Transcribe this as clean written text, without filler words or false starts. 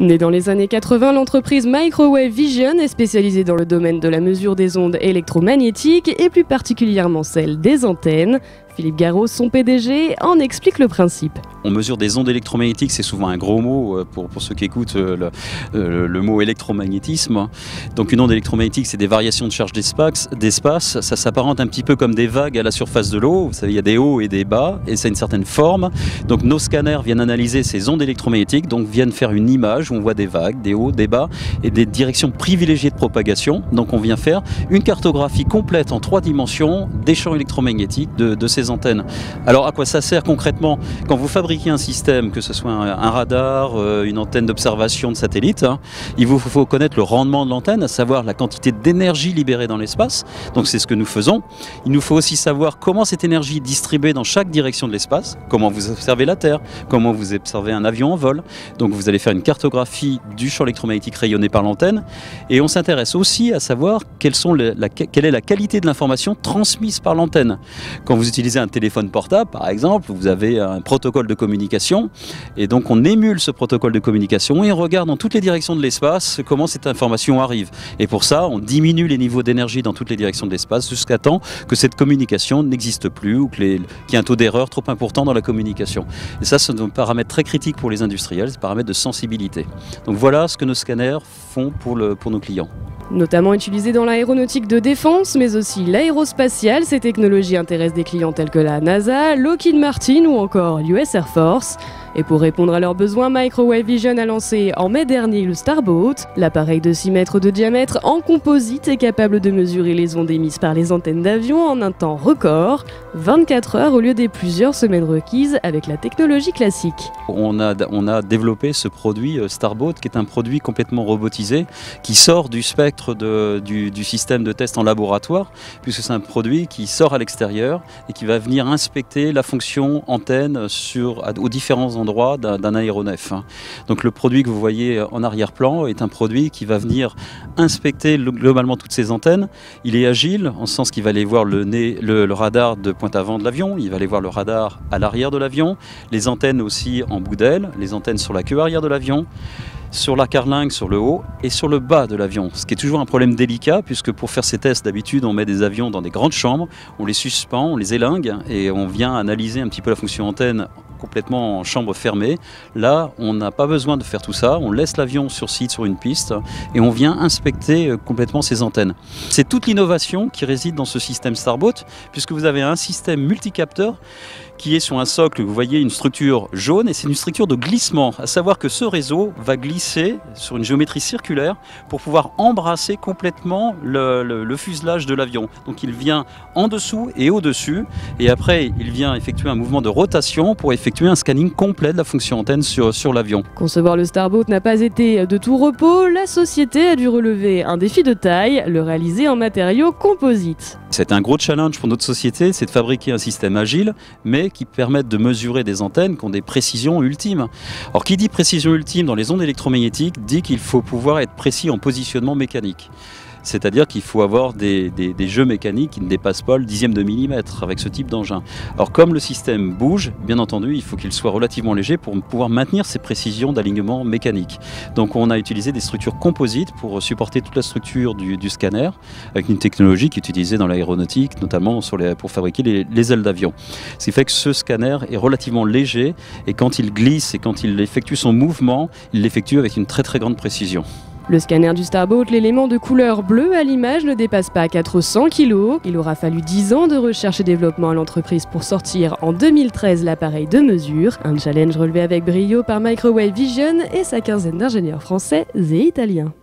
Née dans les années 80, l'entreprise Microwave Vision est spécialisée dans le domaine de la mesure des ondes électromagnétiques et plus particulièrement celle des antennes. Philippe Garot, son PDG, en explique le principe. On mesure des ondes électromagnétiques, c'est souvent un gros mot pour ceux qui écoutent le mot électromagnétisme. Donc une onde électromagnétique, c'est des variations de charge d'espace. Ça s'apparente un petit peu comme des vagues à la surface de l'eau. Vous savez, il y a des hauts et des bas et ça a une certaine forme. Donc nos scanners viennent analyser ces ondes électromagnétiques, donc viennent faire une image où on voit des vagues, des hauts, des bas et des directions privilégiées de propagation. Donc on vient faire une cartographie complète en 3 dimensions des champs électromagnétiques de ces antennes. Alors à quoi ça sert concrètement? Quand vous fabriquez un système, que ce soit un radar, une antenne d'observation de satellite, il vous faut connaître le rendement de l'antenne, à savoir la quantité d'énergie libérée dans l'espace. Donc c'est ce que nous faisons. Il nous faut aussi savoir comment cette énergie est distribuée dans chaque direction de l'espace, comment vous observez la Terre, comment vous observez un avion en vol. Donc vous allez faire une cartographie du champ électromagnétique rayonné par l'antenne. Et on s'intéresse aussi à savoir quelle est la qualité de l'information transmise par l'antenne. Quand vous utilisez un téléphone portable, par exemple, vous avez un protocole de communication et donc on émule ce protocole de communication et on regarde dans toutes les directions de l'espace comment cette information arrive. Et pour ça, on diminue les niveaux d'énergie dans toutes les directions de l'espace jusqu'à temps que cette communication n'existe plus ou qu'il y ait un taux d'erreur trop important dans la communication. Et ça, c'est un paramètre très critique pour les industriels, c'est un paramètre de sensibilité. Donc voilà ce que nos scanners font pour nos clients. Notamment utilisés dans l'aéronautique de défense, mais aussi l'aérospatiale, ces technologies intéressent des clients tels que la NASA, Lockheed Martin ou encore l'US Air Force. Et pour répondre à leurs besoins, Microwave Vision a lancé en mai dernier le Starboat. L'appareil de 6 mètres de diamètre en composite est capable de mesurer les ondes émises par les antennes d'avion en un temps record, 24 heures au lieu des plusieurs semaines requises avec la technologie classique. On a développé ce produit Starboat qui est un produit complètement robotisé qui sort du spectre du système de test en laboratoire puisque c'est un produit qui sort à l'extérieur et qui va venir inspecter la fonction antenne aux différents endroits d'un aéronef. Donc le produit que vous voyez en arrière-plan est un produit qui va venir inspecter globalement toutes ces antennes. Il est agile en ce sens qu'il va aller voir le radar de pointe avant de l'avion, il va aller voir le radar à l'arrière de l'avion, les antennes aussi en bout d'aile, les antennes sur la queue arrière de l'avion, sur la carlingue, sur le haut et sur le bas de l'avion. Ce qui est toujours un problème délicat puisque pour faire ces tests, d'habitude, on met des avions dans des grandes chambres, on les suspend, on les élingue et on vient analyser un petit peu la fonction antenne complètement en chambre fermée. Là, on n'a pas besoin de faire tout ça. On laisse l'avion sur site, sur une piste et on vient inspecter complètement ces antennes. C'est toute l'innovation qui réside dans ce système Starboat puisque vous avez un système multicapteur qui est sur un socle, vous voyez une structure jaune et c'est une structure de glissement, à savoir que ce réseau va glisser sur une géométrie circulaire pour pouvoir embrasser complètement le fuselage de l'avion. Donc il vient en dessous et au-dessus et après il vient effectuer un mouvement de rotation pour effectuer un scanning complet de la fonction antenne sur l'avion. Concevoir le Starboat n'a pas été de tout repos, la société a dû relever un défi de taille, le réaliser en matériaux composites. C'est un gros challenge pour notre société, c'est de fabriquer un système agile, mais qui permette de mesurer des antennes qui ont des précisions ultimes. Alors qui dit précision ultime dans les ondes électromagnétiques dit qu'il faut pouvoir être précis en positionnement mécanique. C'est-à-dire qu'il faut avoir des jeux mécaniques qui ne dépassent pas le dixième de millimètre avec ce type d'engin. Alors comme le système bouge, bien entendu, il faut qu'il soit relativement léger pour pouvoir maintenir ces précisions d'alignement mécanique. Donc on a utilisé des structures composites pour supporter toute la structure du scanner, avec une technologie qui est utilisée dans l'aéronautique, notamment pour fabriquer les ailes d'avion. Ce qui fait que ce scanner est relativement léger et quand il glisse et quand il effectue son mouvement, il l'effectue avec une très très grande précision. Le scanner du Starboat, l'élément de couleur bleue à l'image, ne dépasse pas 400 kg. Il aura fallu 10 ans de recherche et développement à l'entreprise pour sortir en 2013 l'appareil de mesure. Un challenge relevé avec brio par Microwave Vision et sa quinzaine d'ingénieurs français et italiens.